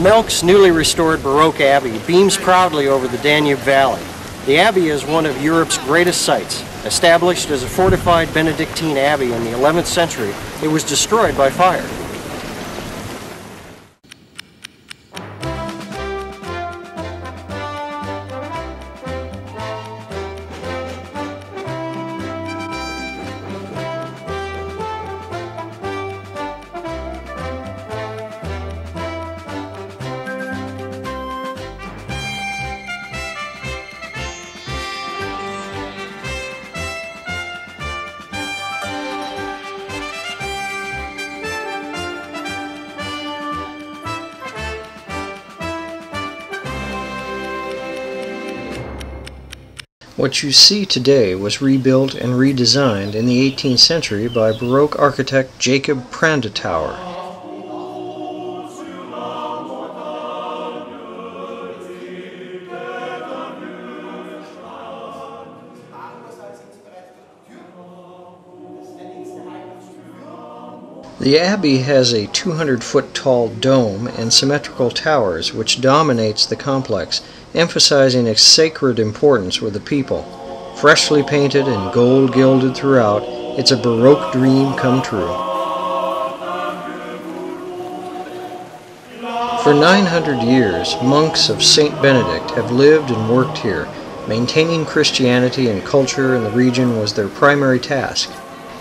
Melk's newly restored Baroque Abbey beams proudly over the Danube Valley. The Abbey is one of Europe's greatest sites. Established as a fortified Benedictine abbey in the 11th century, it was destroyed by fire. What you see today was rebuilt and redesigned in the 18th century by Baroque architect Jacob Prandtauer. The Abbey has a 200-foot tall dome and symmetrical towers which dominates the complex, emphasizing its sacred importance with the people. Freshly painted and gold gilded throughout, it's a Baroque dream come true. For 900 years, monks of St. Benedict have lived and worked here. Maintaining Christianity and culture in the region was their primary task.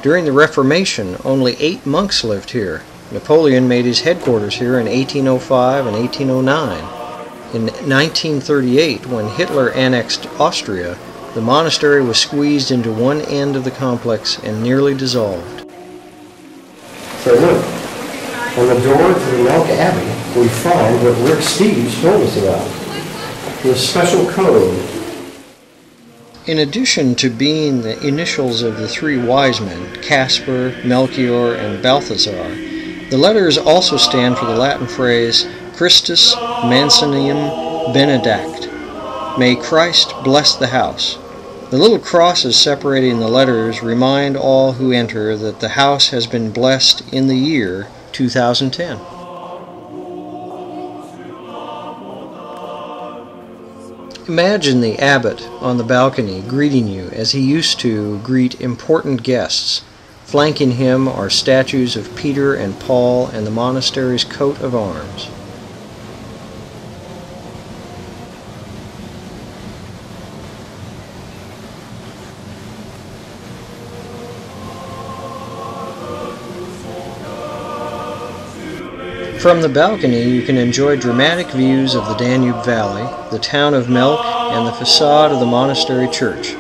During the Reformation, only 8 monks lived here. Napoleon made his headquarters here in 1805 and 1809. In 1938, when Hitler annexed Austria, the monastery was squeezed into one end of the complex and nearly dissolved. So look, on the door to the Melk Abbey, we find what Rick Steves told us about, the special code. In addition to being the initials of the 3 wise men, Caspar, Melchior, and Balthazar, the letters also stand for the Latin phrase Christus Mansium Benedicat. May Christ bless the house. The little crosses separating the letters remind all who enter that the house has been blessed in the year 2010. Imagine the abbot on the balcony greeting you as he used to greet important guests. Flanking him are statues of Peter and Paul and the monastery's coat of arms. From the balcony you can enjoy dramatic views of the Danube Valley, the town of Melk, and the facade of the monastery church.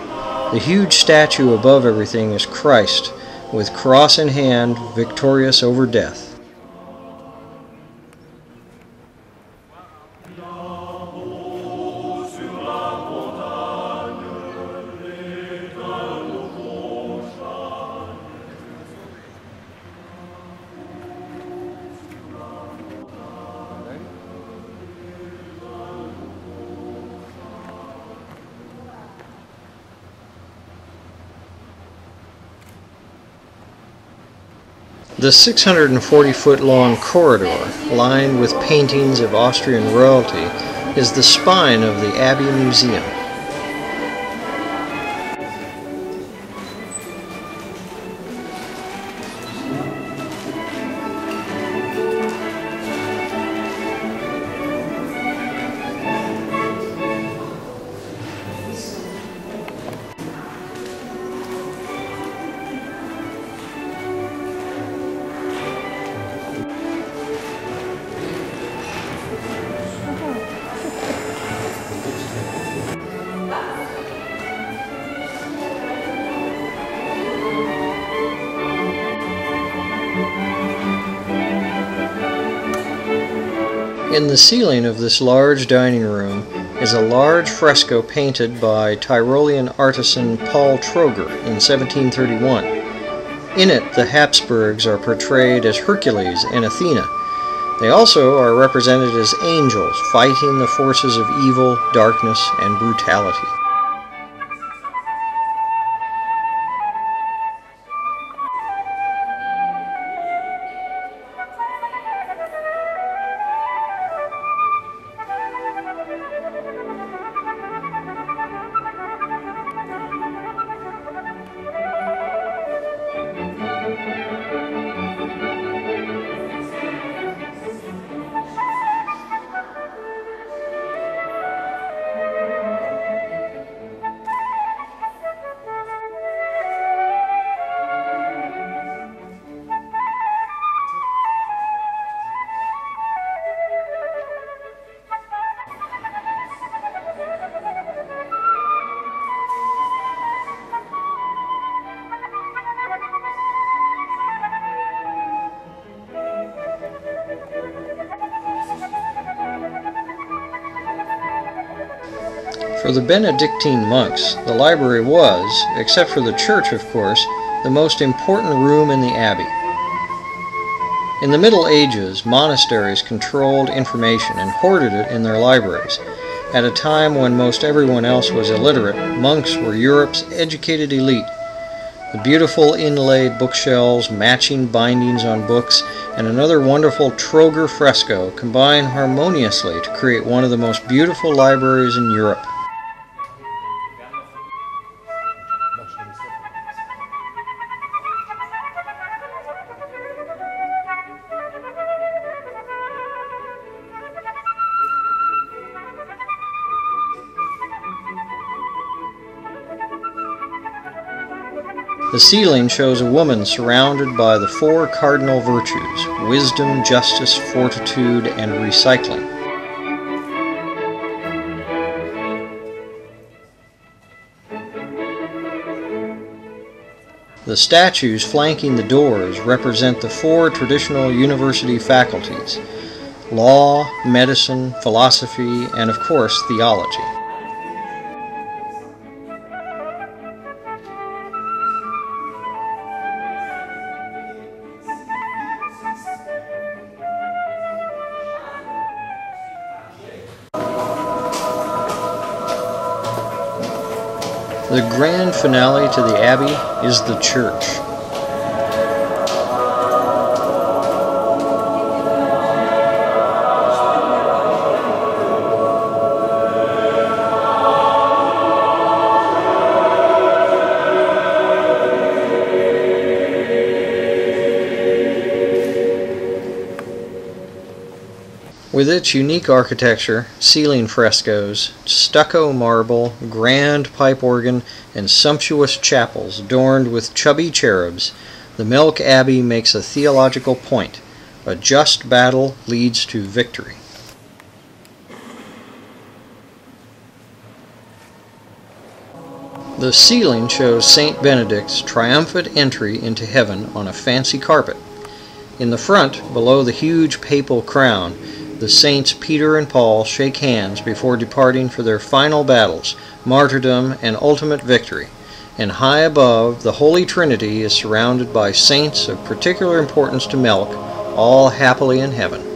The huge statue above everything is Christ, with cross in hand, victorious over death. The 640-foot-long corridor, lined with paintings of Austrian royalty, is the spine of the Abbey Museum. In the ceiling of this large dining room is a large fresco painted by Tyrolean artisan Paul Troger in 1731. In it, the Habsburgs are portrayed as Hercules and Athena. They also are represented as angels fighting the forces of evil, darkness, and brutality. For the Benedictine monks, the library was, except for the church of course, the most important room in the abbey. In the Middle Ages, monasteries controlled information and hoarded it in their libraries. At a time when most everyone else was illiterate, monks were Europe's educated elite. The beautiful inlaid bookshelves, matching bindings on books, and another wonderful Troger fresco combine harmoniously to create one of the most beautiful libraries in Europe. The ceiling shows a woman surrounded by the 4 cardinal virtues: wisdom, justice, fortitude, and recycling. The statues flanking the doors represent the 4 traditional university faculties: law, medicine, philosophy, and of course theology. The grand finale to the Abbey is the church. With its unique architecture, ceiling frescoes, stucco marble, grand pipe organ, and sumptuous chapels adorned with chubby cherubs, the Melk Abbey makes a theological point: a just battle leads to victory. The ceiling shows Saint Benedict's triumphant entry into heaven on a fancy carpet. In the front, below the huge papal crown, the saints Peter and Paul shake hands before departing for their final battles, martyrdom, and ultimate victory. And high above, the Holy Trinity is surrounded by saints of particular importance to Melk, all happily in heaven.